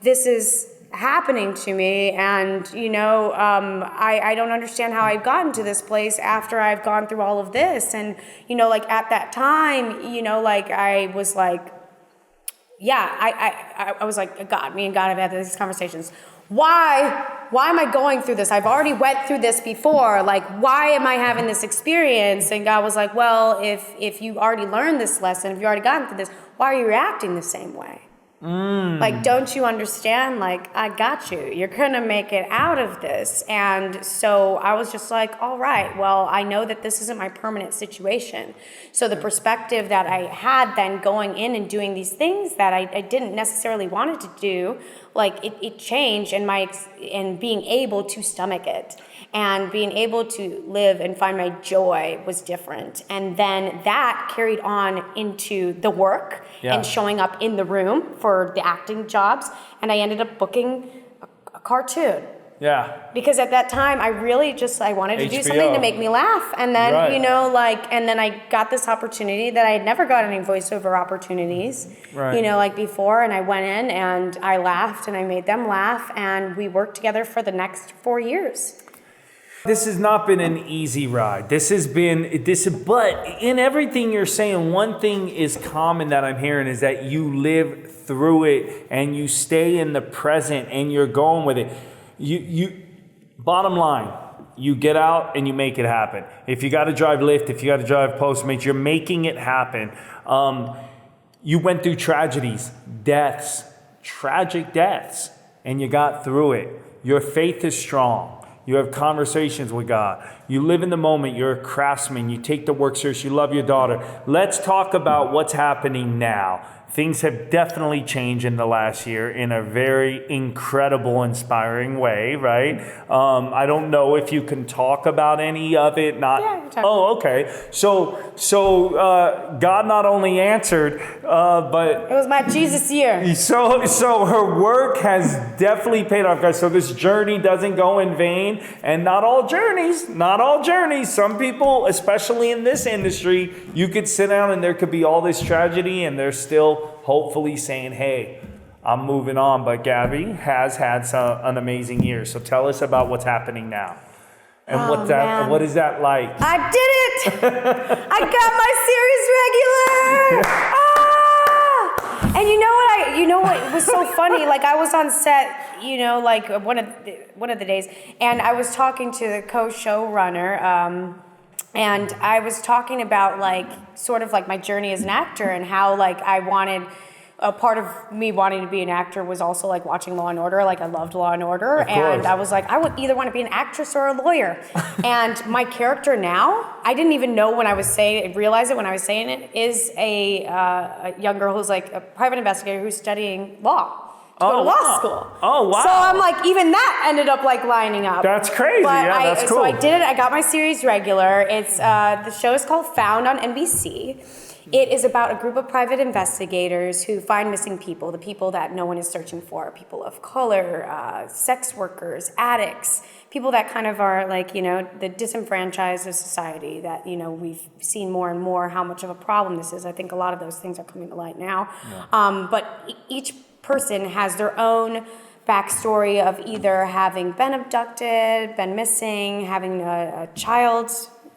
this is happening to me, and I don't understand how I've gotten to this place after I've gone through all of this. And like at that time, like I was like, I was like, God, me and God have had these conversations. Why am I going through this? I've already went through this before. Like, why am I having this experience? And God was like, well, if you already learned this lesson, if you already gotten through this, why are you reacting the same way? Like, don't you understand? Like, I got you. You're going to make it out of this. And so I was just like, all right, well, I know that this isn't my permanent situation. So the perspective that I had then going in and doing these things that I didn't necessarily wanted to do, it changed, and being able to stomach it and being able to live and find my joy was different. And then that carried on into the work and showing up in the room for the acting jobs. And I ended up booking a cartoon. Yeah. Because at that time, I wanted to do something to make me laugh. And then, and then I got this opportunity that I had never got any voiceover opportunities, before. And I went in and I laughed and I made them laugh. And we worked together for the next 4 years. This has not been an easy ride. But in everything you're saying, one thing is common that I'm hearing is that you live through it and you stay in the present and you're going with it. You bottom line, you get out and you make it happen. If you got to drive Lyft, if you got to drive Postmates, you're making it happen. You went through tragedies, tragic deaths, and you got through it. Your faith is strong. You have conversations with God. You live in the moment. You're a craftsman. You take the work serious. You love your daughter. Let's talk about what's happening now. Things have definitely changed in the last year in a very incredible, inspiring way, right? I don't know if you can talk about any of it. Oh, okay. So God not only answered, but it was my Jesus year. So her work has definitely paid off, guys. So this journey doesn't go in vain, and not all journeys. Some people, especially in this industry, you could sit down and there could be all this tragedy, and they're still hopefully saying, hey, I'm moving on. But Gabby has had an amazing year. So tell us about what's happening now. And what is that like? I did it! I got my series regular! And you know what was so funny? Like, I was on set, one of the days, and I was talking to the co-showrunner, and I was talking about sort of my journey as an actor and how I wanted, a part of me wanting to be an actor was also watching Law and Order. I loved Law and Order, and I was I would either want to be an actress or a lawyer. And my character now, I didn't even know realize it when I was saying it, is a young girl who's a private investigator who's studying law. Go to law school. Oh, wow. So I'm even that ended up lining up. That's crazy. That's cool. So I did it. I got my series regular. It's the show is called Found on NBC. It is about a group of private investigators who find missing people, the people that no one is searching for, people of color, sex workers, addicts, people that kind of are the disenfranchised of society that, we've seen more and more how much of a problem this is. I think a lot of those things are coming to light now. Yeah. But each person has their own backstory of either having been abducted, been missing, having a child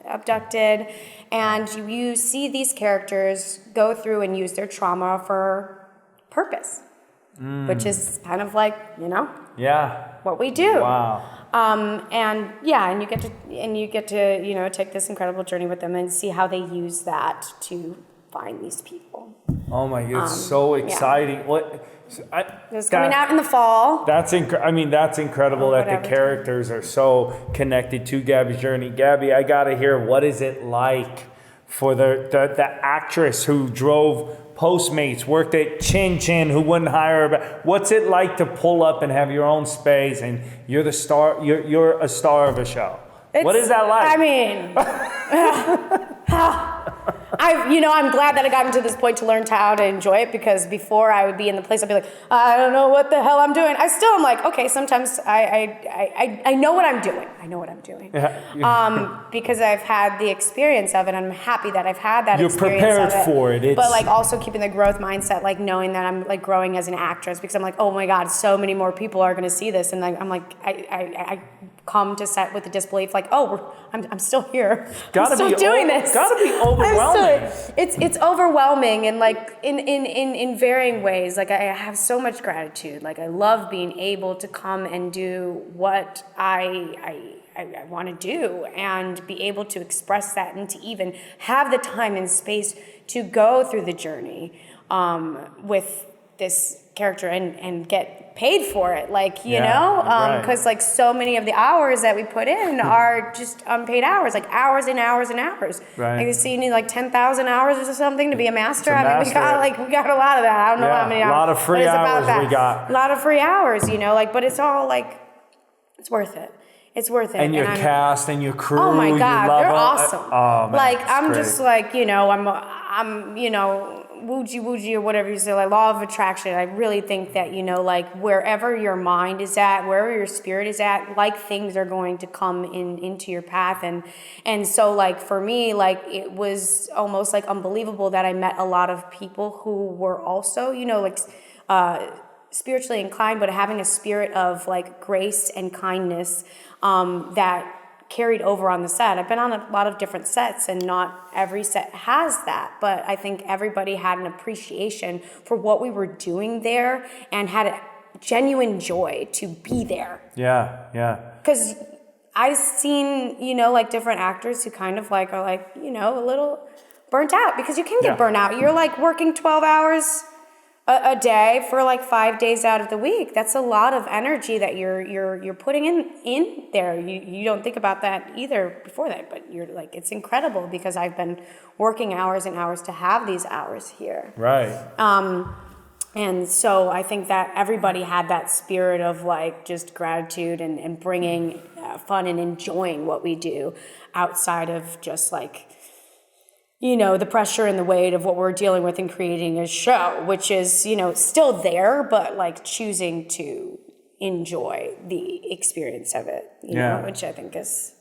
abducted, and you see these characters go through and use their trauma for purpose, which is kind of what we do. Wow. And you get to take this incredible journey with them and see how they use that to find these people. Oh my God, it's so exciting. Yeah. It's coming out in the fall. That's incredible that the characters are so connected to Gabby's journey. Gabby, I gotta hear, what is it like for the actress who drove Postmates, worked at Chin Chin, who wouldn't hire her? What's it like to pull up and have your own space and you're the star? You're a star of a show. What is that like? I mean, I'm glad that I got to this point to learn how to enjoy it, because before I would be in the place, I'd be I don't know what the hell I'm doing. I still am okay, sometimes I know what I'm doing. I know what I'm doing. Yeah. Because I've had the experience of it. I'm happy that I've had that experience. You're prepared for it. But also keeping the growth mindset, knowing that I'm growing as an actress, because I'm oh my God, so many more people are going to see this. And I come to set with the disbelief, I'm still here. I'm still doing this. Gotta be overwhelming. It's overwhelming, and in varying ways. I have so much gratitude. I love being able to come and do what I want to do, and be able to express that, and to even have the time and space to go through the journey with this character and get paid for it, like, you Yeah, know, right. because like so many of the hours that we put in are just unpaid hours, like hours and hours and hours. Right. Like you see, you need like 10,000 hours or something to be a master. To I mean, master we got a lot of that. I don't know how many hours. A lot of free but it's about hours that. we got. A lot of free hours, you know, like, but it's all like, it's worth it. It's worth it. And your cast and your crew. Oh my God, they're awesome. Oh man, like I'm great. just like, you know, I'm you know, wooji or whatever you say, like law of attraction. I really think that, you know, like wherever your mind is at, wherever your spirit is at, like things are going to come into your path. And so like for me, like it was almost like unbelievable that I met a lot of people who were also, you know, like spiritually inclined, but having a spirit of like grace and kindness that carried over on the set. I've been on a lot of different sets and not every set has that, but I think everybody had an appreciation for what we were doing there and had a genuine joy to be there. Yeah. Because I've seen, you know, like different actors who kind of like are like, you know, a little burnt out, because you can get burnt out. You're like working 12 hours a day for like 5 days out of the week. That's a lot of energy that you're putting in there. You don't think about that either before that, but you're like, it's incredible because I've been working hours and hours to have these hours here. Right. And so I think that everybody had that spirit of like just gratitude and bringing fun and enjoying what we do outside of just like, you know, the pressure and the weight of what we're dealing with in creating a show, which is, you know, still there, but like choosing to enjoy the experience of it, you know, which I think is,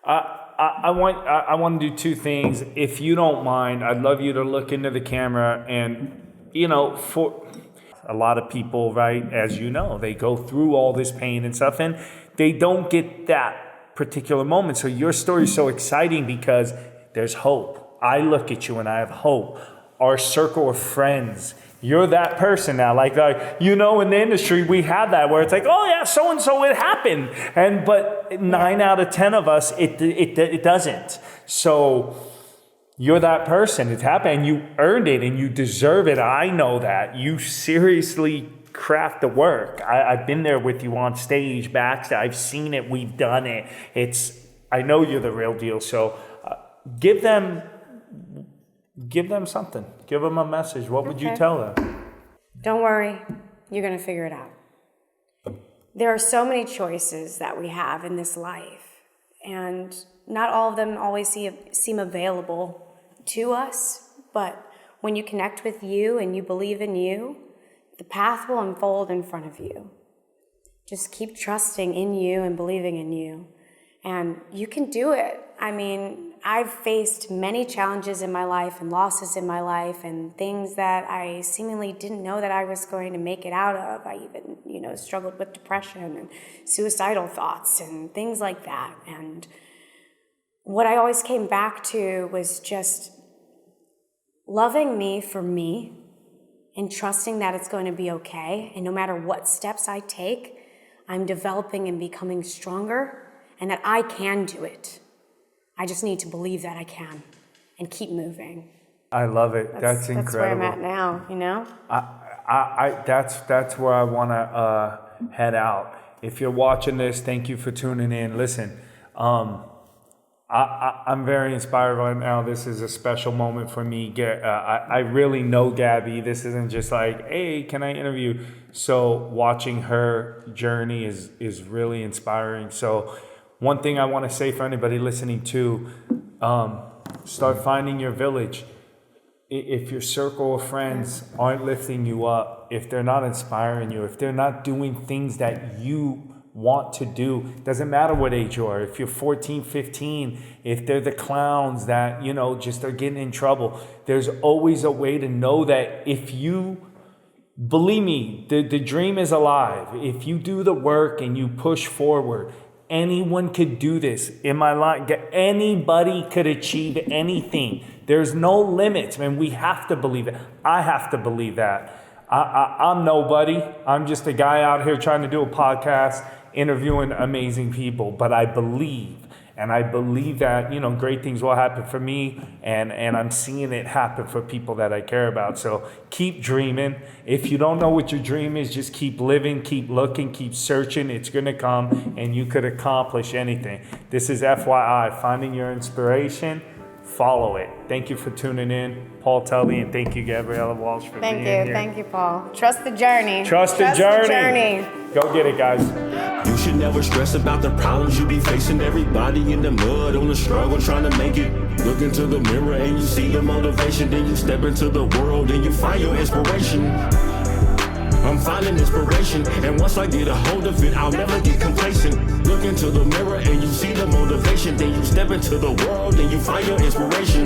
I want to do two things. If you don't mind, I'd love you to look into the camera and, you know, for a lot of people, right, as you know, they go through all this pain and stuff and they don't get that particular moment. So your story is so exciting because there's hope. I look at you and I have hope. Our circle of friends, you're that person now. Like you know, in the industry, we have that where it's like, oh yeah, so-and-so, it happened. But 9 out of 10 of us, it doesn't. So you're that person. It's happened and you earned it and you deserve it. I know that. You seriously craft the work. I've been there with you on stage, backstage. I've seen it. We've done it. I know you're the real deal. So give them something. Give them a message. What would you tell them? Don't worry. You're going to figure it out. There are so many choices that we have in this life, and not all of them always seem available to us, but when you connect with you and you believe in you, the path will unfold in front of you. Just keep trusting in you and believing in you, and you can do it. I mean, I've faced many challenges in my life and losses in my life and things that I seemingly didn't know that I was going to make it out of. I even, you know, struggled with depression and suicidal thoughts and things like that. And what I always came back to was just loving me for me and trusting that it's going to be okay. And no matter what steps I take, I'm developing and becoming stronger and that I can do it. I just need to believe that I can and keep moving. I love it. That's incredible. That's where I'm at now, you know? That's where I want to head out. If you're watching this, thank you for tuning in. Listen, I'm very inspired right now. This is a special moment for me. I really know Gabby. This isn't just like, hey, can I interview? So watching her journey is really inspiring. So one thing I want to say for anybody listening to, start finding your village. If your circle of friends aren't lifting you up, if they're not inspiring you, if they're not doing things that you want to do, doesn't matter what age you are. If you're 14, 15, if they're the clowns that, you know, just are getting in trouble, there's always a way to know that if you, believe me, the dream is alive. If you do the work and you push forward, anyone could do this. In my life, anybody could achieve anything. There's no limits, man. We have to believe it. I have to believe that. I'm nobody. I'm just a guy out here trying to do a podcast, interviewing amazing people. But I believe, And I believe that, great things will happen for me, and I'm seeing it happen for people that I care about. So keep dreaming. If you don't know what your dream is, just keep living, keep looking, keep searching. It's going to come, and you could accomplish anything. This is FYI, finding your inspiration. Follow it. Thank you for tuning in, Paul Tully, and thank you, Gabrielle Walsh, for being here. Thank you, Paul. Trust the journey. Trust the journey. Go get it, guys. You should never stress about the problems you be facing. Everybody in the mud on the struggle trying to make it. Look into the mirror and you see the motivation. Then you step into the world and you find your inspiration. I'm finding inspiration, and once I get a hold of it, I'll never get complacent. Look into the mirror and you see the motivation. Then you step into the world and you find your inspiration.